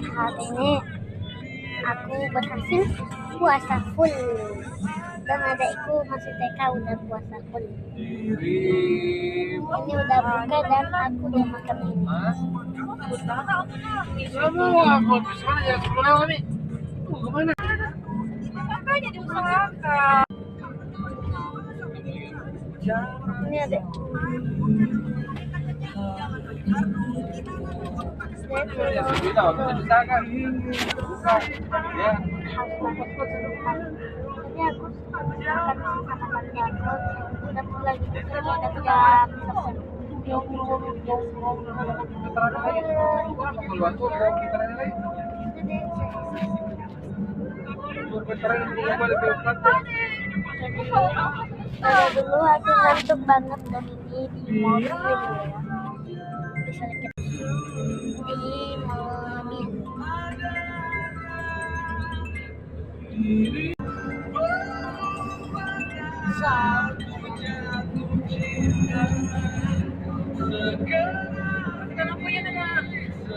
Hari ini aku berhasil puasa full dan adikku masih TK udah puasa full. Ini udah buka dan aku udah makan ini. Ini adek. Jadi aku makan sama tante aku udah pulang gitu udah jam 11. Dulu aku ngantuk banget dan ini di mobil ya. Bisa lihat di mobil. So,